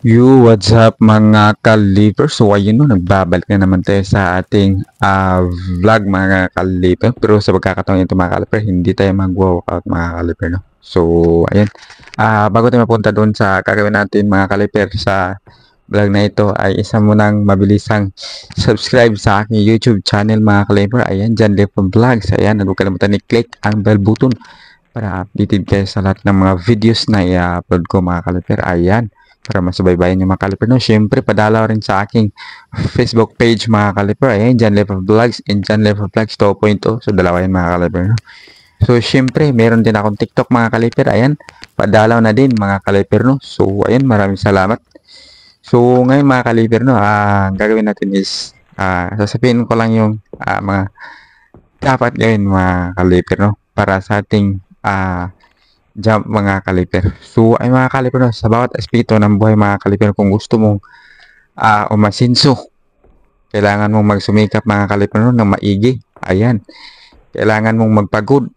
What's up mga kalipers? So ayun no, nagbabalik na naman tayo sa ating vlog mga kaliper. Pero sa pagkakataon ito mga kaliper, hindi tayo mag-workout mga kaliper no. So ayun, bago tayo mapunta doon sa gagawin natin mga kaliper sa vlog na ito ay isa mo nang mabilisang subscribe sa aking YouTube channel mga kaliper. Ayan, John Lepo Vlogs. Ayan, huwag kalimutan i-click ang bell button para updated kayo sa lahat ng mga videos na i-upload ko mga kaliper. Ayan, para masubaybayan yung mga kaliper. No? Siyempre, padalaw rin sa aking Facebook page mga kaliper. Ayan, John Level Vlogs and John Level Vlogs 2.0. So, dalawa yan mga kaliper. No? So, siyempre, meron din akong TikTok mga kaliper. Ayan, padalaw na din mga kaliper. No? So, ayan, maraming salamat. So, ngayon mga kaliper, no, ang gagawin natin is, sasabihin ko lang yung mga dapat gawin mga kaliper, no? Para sa ating jump mga kaliper. So ay mga kaliper no, sa bawat aspeto ng buhay mga kaliper, kung gusto mong umasinso, kailangan mong magsumikap mga kaliper no, ng maigi. Ayan, kailangan mong magpagod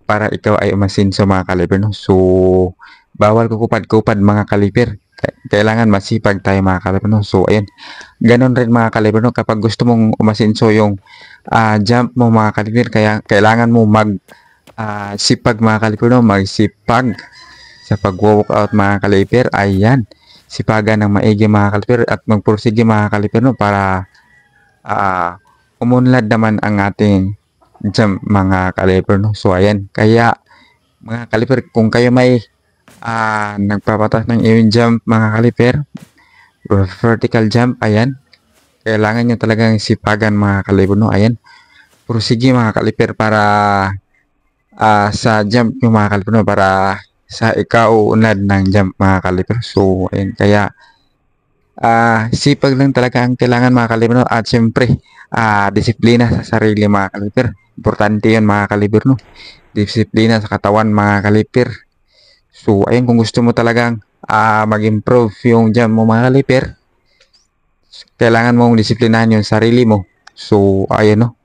para ikaw ay umasinso mga kaliper no. So bawal kukupad-kupad mga kaliper. Kailangan masipag tayo mga kaliper no. So ayun, ganon rin mga kaliper no, kapag gusto mong umasinso yung jump mo mga kaliper, kaya kailangan mo sipag mga kaliper no, magsipag sa pag-workout mga kaliper. Ayan, sipagan ng maigi mga kaliper at magpursige mga kaliper no, para umunlad naman ang ating jump mga kaliper no. So ayan, kaya mga kaliper, kung kayo may nagpapatas ng iyong jump mga kaliper, vertical jump, ayan, kailangan nyo talagang sipagan mga kaliper no. Ayan, pursige mga kaliper para sa jump yung mga kaliper no, para sa ikaunlad ng jump mga kaliper. So ayun, kaya sipag lang talaga ang kailangan mga kaliper no, at syempre disiplina sa sarili mga kaliper. Importante yun mga kaliper no, disiplina sa katawan mga kaliper. So ayun, kung gusto mo talagang mag-improve yung jump mo mga kaliper, kailangan mong disiplinahan yung sarili mo. So ayun no,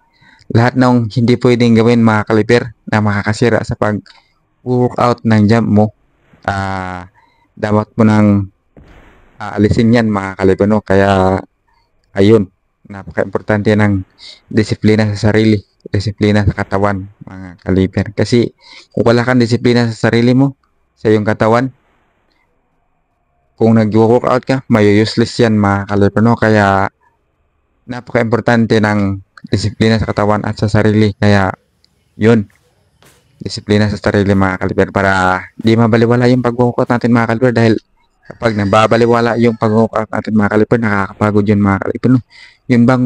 lahat ng hindi pwedeng gawin mga kaliper na makakasira sa pag-workout ng jump mo, dapat mo nang alisin yan mga kaliper no. Kaya ayun, napaka-importante ng disiplina sa sarili, disiplina sa katawan mga kaliper. Kasi kung wala kang disiplina sa sarili mo, sa iyong katawan, kung nag-workout ka, may useless yan mga kaliper no. Kaya napaka-importante ng disiplina sa katawan at sa sarili. Kaya yun, disiplina sa sarili mga kaliper, para di mabaliwala yung pag-workout natin mga kaliper. Dahil kapag nababaliwala yung pag-workout natin mga kaliper, nakakapagod yun mga kaliper no. Yun bang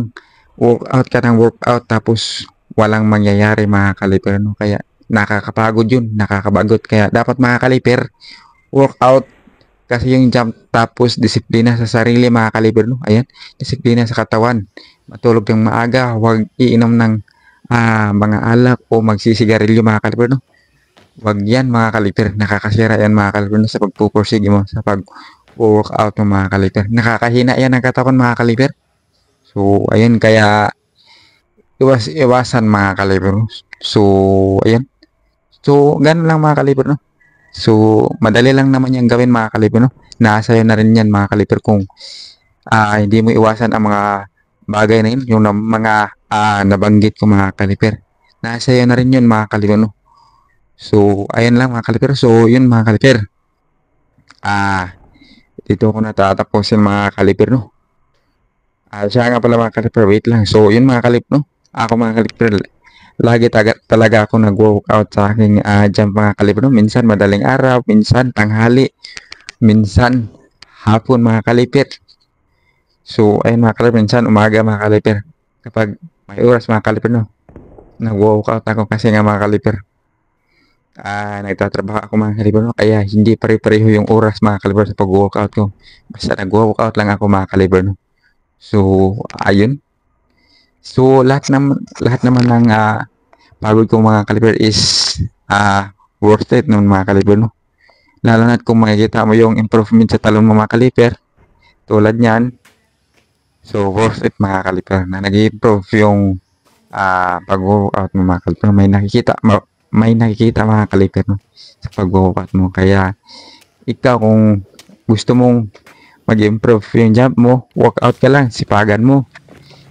workout ka ng workout tapos walang mangyayari mga kaliper no. Kaya nakakapagod yun, nakakabagot. Kaya dapat mga kaliper, workout kasi yung jump, tapos disiplina sa sarili mga kaliper no. Ayan, disiplina sa katawan, matulog ng maaga, huwag iinom ng mga alak o magsisigarilyo mga kaliper no. Huwag yan mga kaliper, nakakasira yan mga kaliper no, sa pagpupursige mo sa pag-workout mo mga kaliper. Nakakahina yan ang katawan mga kaliper. So ayun, kaya iwasan mga kaliper no. So ayun, so ganun lang mga kaliper no. So madali lang naman yung gawin mga kaliper no. Nasa iyo na rin yan mga kaliper, kung hindi mo iwasan ang mga bagay na yun, yung mga nabanggit ko mga kaliper. Nasa iyo na rin yun mga kaliper no. So ayun lang mga kaliper. So yun mga kaliper, dito ko natatapusin mga kaliper no. Siya nga pala mga kaliper, wait lang. So yun mga kaliper no, ako mga kaliper, lagi talaga ako nag-workout sa aking jump mga kaliper no. Minsan madaling araw, minsan tanghali, minsan hapon mga kaliper. So ayun mga kaliper, minsan umaga mga kaliper, kapag may oras mga kaliper no, nag-workout ako. Kasi nga mga kaliper, nagtatrabaho ako mga kaliper no, kaya hindi pare-pareho yung oras mga kaliper sa pag-workout ko. Basta nag-workout lang ako mga kaliper no. So ayun, so lahat naman ng pagod ko mga kaliper is worth it naman mga kaliper no. Lalo na kung makikita mo yung improvement sa talon mo mga kaliper, tulad niyan. So worth it mga kaliper na nag-improve yung pag-workout mo mga kaliper. May nakikita mga kaliper no, sa pag-workout mo. Kaya ikaw, kung gusto mong mag-improve yung jump mo, workout ka lang, sipagan mo.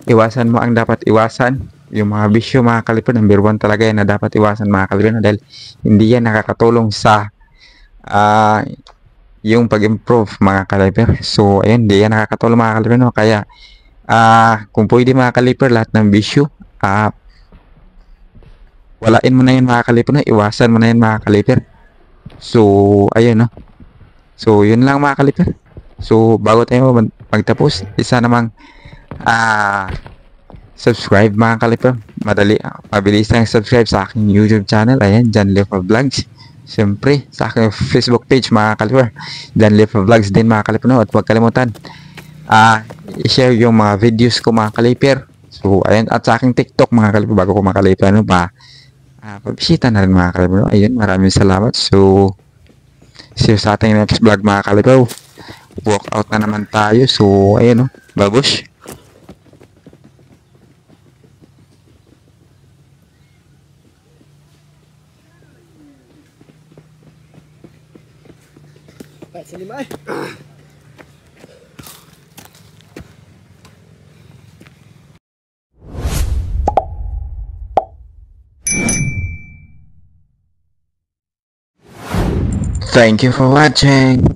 Iwasan mo ang dapat iwasan. Yung mga bisyo, mga kaliper, number 1 talaga yan na dapat iwasan, mga kaliper, dahil hindi yan nakakatulong sa yung pag-improve, mga kaliper. So, ayun, hindi yan nakakatulong, mga kaliper, no? Kaya, kung pwede, mga kaliper, lahat ng bisyo, walain mo na yun, mga kaliper, no? Iwasan mo na yun, mga kaliper. So, ayun, no? So, yun lang, mga kaliper. So, bago tayo magtapos, isa namang subscribe, mga kaliper. Mabilis lang subscribe sa aking YouTube channel. Ayan, John Lefa Vlogs. Siyempre, sa aking Facebook page, mga kaliper. John Lefa Vlogs din, mga kaliper. No? At huwag kalimutan, i-share yung mga videos ko, mga kaliper. So, ayan. At sa aking TikTok, mga kaliper, bago ko makaliper, no? Pabisita na rin, mga kaliper. No? Ayun, maraming salamat. So, see you sa ating next vlog, mga kaliper. Walk out na naman tayo. So, ayun, no? Babush. Baik, sini mai. Thank you for watching.